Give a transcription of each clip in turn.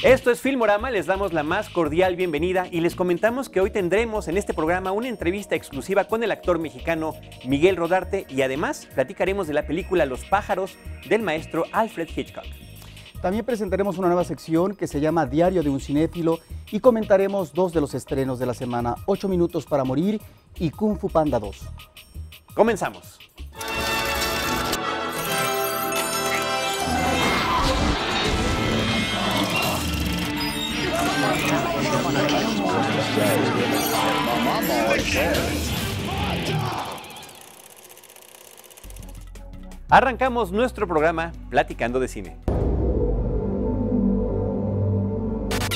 Esto es Filmorama, les damos la más cordial bienvenida y les comentamos que hoy tendremos en este programa una entrevista exclusiva con el actor mexicano Miguel Rodarte y además platicaremos de la película Los pájaros del maestro Alfred Hitchcock. También presentaremos una nueva sección que se llama Diario de un cinéfilo y comentaremos dos de los estrenos de la semana, 8 minutos para morir y Kung Fu Panda 2. Comenzamos. Arrancamos nuestro programa platicando de cine.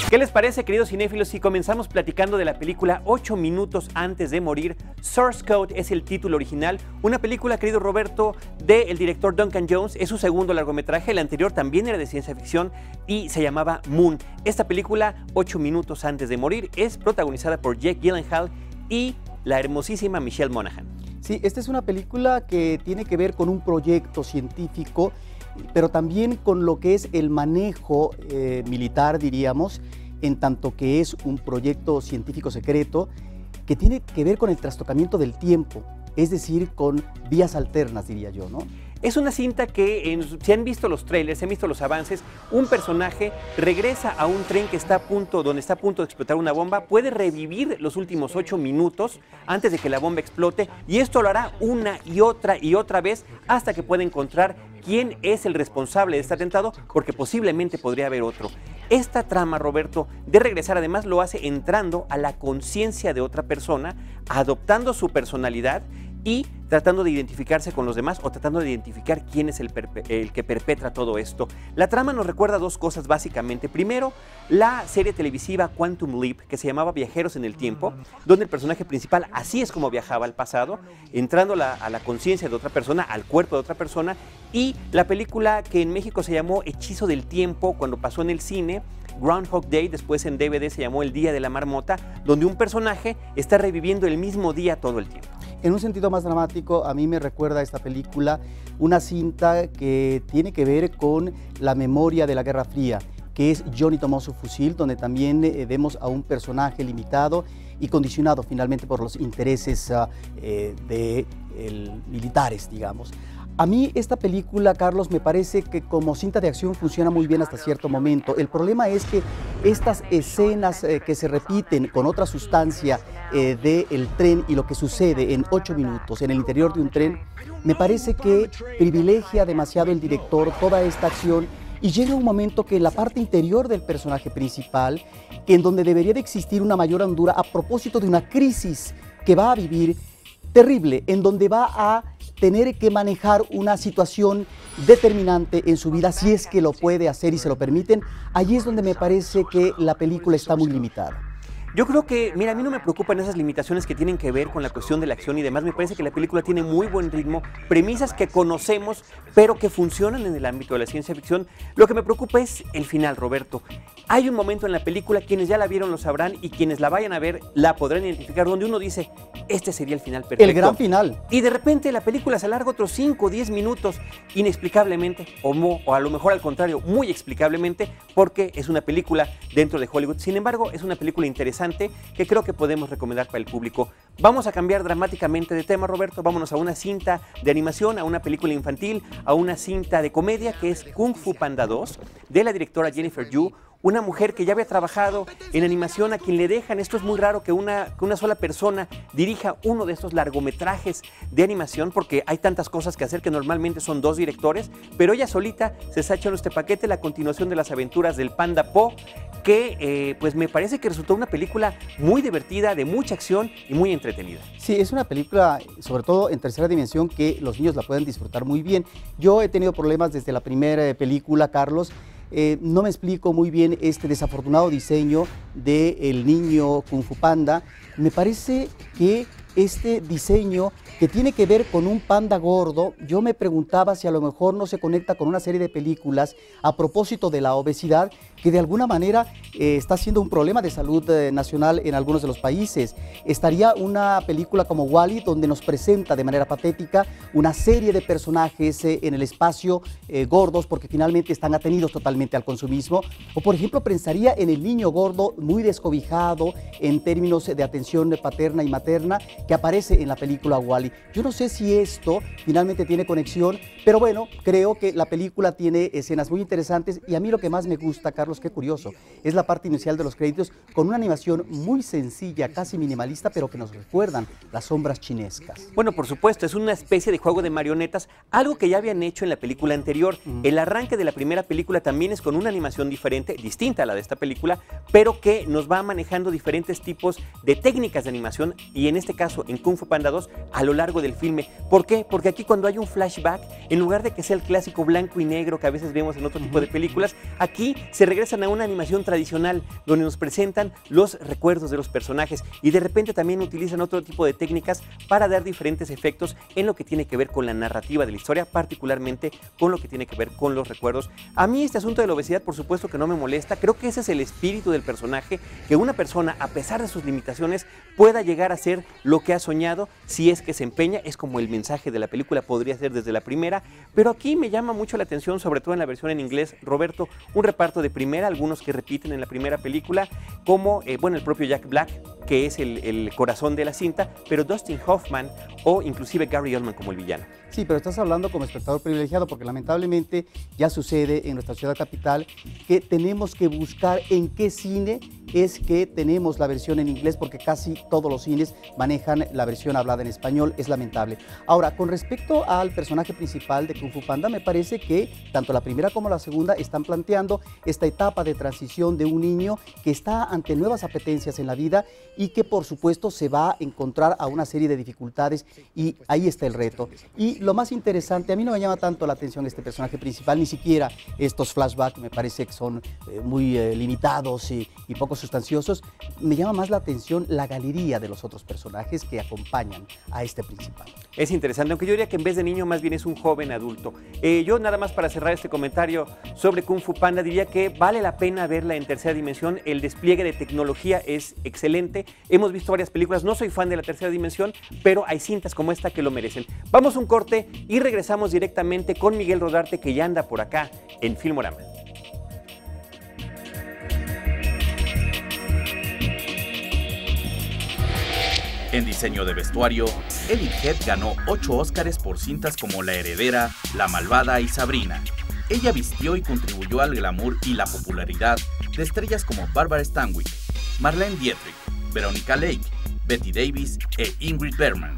¿Qué les parece, queridos cinéfilos, si comenzamos platicando de la película 8 minutos antes de morir? Source Code es el título original, una película, querido Roberto, del director Duncan Jones. Es su segundo largometraje, el anterior también era de ciencia ficción y se llamaba Moon. Esta película, 8 minutos antes de morir, es protagonizada por Jake Gyllenhaal y la hermosísima Michelle Monaghan. Sí, esta es una película que tiene que ver con un proyecto científico, pero también con lo que es el manejo militar, diríamos, en tanto que es un proyecto científico secreto que tiene que ver con el trastocamiento del tiempo, es decir, con vías alternas, diría yo, ¿no? Es una cinta que, si han visto los trailers, si han visto los avances, un personaje regresa a un tren que está a punto, donde está a punto de explotar una bomba, puede revivir los últimos 8 minutos antes de que la bomba explote, y esto lo hará una y otra vez hasta que pueda encontrar quién es el responsable de este atentado, porque posiblemente podría haber otro. Esta trama, Roberto, de regresar, además lo hace entrando a la conciencia de otra persona, adoptando su personalidad y tratando de identificarse con los demás o tratando de identificar quién es el que perpetra todo esto. La trama nos recuerda dos cosas básicamente. Primero, la serie televisiva Quantum Leap, que se llamaba Viajeros en el Tiempo, donde el personaje principal así es como viajaba al pasado, entrando a la conciencia de otra persona, al cuerpo de otra persona, y la película que en México se llamó Hechizo del Tiempo, cuando pasó en el cine, Groundhog Day, después en DVD se llamó El Día de la Marmota, donde un personaje está reviviendo el mismo día todo el tiempo. En un sentido más dramático, a mí me recuerda esta película una cinta que tiene que ver con la memoria de la Guerra Fría, que es Johnny tomó su fusil, donde también vemos a un personaje limitado y condicionado finalmente por los intereses militares, digamos. A mí esta película, Carlos, me parece que como cinta de acción funciona muy bien hasta cierto momento. El problema es que estas escenas que se repiten con otra sustancia del tren y lo que sucede en 8 minutos en el interior de un tren, me parece que privilegia demasiado el director toda esta acción y llega un momento que en la parte interior del personaje principal, en donde debería de existir una mayor hondura a propósito de una crisis que va a vivir terrible, en donde va a tener que manejar una situación determinante en su vida, si es que lo puede hacer y se lo permiten, allí es donde me parece que la película está muy limitada. Yo creo que, mira, a mí no me preocupan esas limitaciones que tienen que ver con la cuestión de la acción y demás. Me parece que la película tiene muy buen ritmo, premisas que conocemos, pero que funcionan en el ámbito de la ciencia ficción. Lo que me preocupa es el final, Roberto. Hay un momento en la película, quienes ya la vieron lo sabrán y quienes la vayan a ver la podrán identificar, donde uno dice, este sería el final perfecto. El gran final. Y de repente la película se alarga otros 5 o 10 minutos, inexplicablemente, o a lo mejor al contrario, muy explicablemente, porque es una película dentro de Hollywood. Sin embargo, es una película interesante que creo que podemos recomendar para el público. Vamos a cambiar dramáticamente de tema, Roberto. Vámonos a una cinta de animación, a una película infantil, a una cinta de comedia que es Kung Fu Panda 2, de la directora Jennifer Yu, una mujer que ya había trabajado en animación, a quien le dejan, esto es muy raro, que una sola persona dirija uno de estos largometrajes de animación, porque hay tantas cosas que hacer que normalmente son 2 directores, pero ella solita se está echando este paquete, la continuación de las aventuras del Panda Po, que pues me parece que resultó una película muy divertida, de mucha acción y muy entretenida. Sí, es una película, sobre todo en tercera dimensión, que los niños la pueden disfrutar muy bien. Yo he tenido problemas desde la primera película, Carlos. No me explico muy bien este desafortunado diseño del niño Kung Fu Panda. Me parece que este diseño que tiene que ver con un panda gordo. Yo me preguntaba si a lo mejor no se conecta con una serie de películas a propósito de la obesidad, que de alguna manera está siendo un problema de salud nacional en algunos de los países. Estaría una película como WALL-E, donde nos presenta de manera patética una serie de personajes en el espacio gordos, porque finalmente están atenidos totalmente al consumismo. O por ejemplo, pensaría en el niño gordo muy descobijado en términos de atención paterna y materna que aparece en la película WALL-E. Yo no sé si esto finalmente tiene conexión, pero bueno, creo que la película tiene escenas muy interesantes, y a mí lo que más me gusta, Carlos, qué curioso, es la parte inicial de los créditos con una animación muy sencilla, casi minimalista, pero que nos recuerdan las sombras chinescas. Bueno, por supuesto, es una especie de juego de marionetas, algo que ya habían hecho en la película anterior. El arranque de la primera película también es con una animación diferente, distinta a la de esta película, pero que nos va manejando diferentes tipos de técnicas de animación, y en este caso en Kung Fu Panda 2 a lo largo del filme. ¿Por qué? Porque aquí cuando hay un flashback, en lugar de que sea el clásico blanco y negro que a veces vemos en otro tipo de películas, aquí se regresan a una animación tradicional donde nos presentan los recuerdos de los personajes, y de repente también utilizan otro tipo de técnicas para dar diferentes efectos en lo que tiene que ver con la narrativa de la historia, particularmente con lo que tiene que ver con los recuerdos. A mí este asunto de la obesidad, por supuesto que no me molesta. Creo que ese es el espíritu del personaje, que una persona, a pesar de sus limitaciones, pueda llegar a ser lo que ha soñado si es que se empeña. Es como el mensaje de la película, podría ser desde la primera, pero aquí me llama mucho la atención, sobre todo en la versión en inglés, Roberto, un reparto de primera, algunos que repiten en la primera película, como bueno, el propio Jack Black, que es el corazón de la cinta, pero Dustin Hoffman o inclusive Gary Oldman como el villano. Sí, pero estás hablando como espectador privilegiado, porque lamentablemente ya sucede en nuestra ciudad capital que tenemos que buscar en qué cine es que tenemos la versión en inglés, porque casi todos los cines manejan la versión hablada en español. Es lamentable. Ahora, con respecto al personaje principal de Kung Fu Panda, me parece que tanto la primera como la segunda están planteando esta etapa de transición de un niño que está ante nuevas apetencias en la vida y que por supuesto se va a encontrar a una serie de dificultades, y ahí está el reto. Y lo más interesante, a mí no me llama tanto la atención este personaje principal, ni siquiera estos flashbacks, me parece que son muy limitados y poco sustanciosos. Me llama más la atención la galería de los otros personajes que acompañan a este principal. Es interesante, aunque yo diría que en vez de niño más bien es un joven adulto. Yo nada más para cerrar este comentario sobre Kung Fu Panda diría que vale la pena verla en tercera dimensión. El despliegue de tecnología es excelente. Hemos visto varias películas, no soy fan de la tercera dimensión, pero hay cintas como esta que lo merecen. Vamos a un corte y regresamos directamente con Miguel Rodarte, que ya anda por acá en Filmorama. En diseño de vestuario, Edith Head ganó 8 Óscares por cintas como La Heredera, La Malvada y Sabrina. Ella vistió y contribuyó al glamour y la popularidad de estrellas como Barbara Stanwyck, Marlene Dietrich, Veronica Lake, Bette Davis e Ingrid Bergman.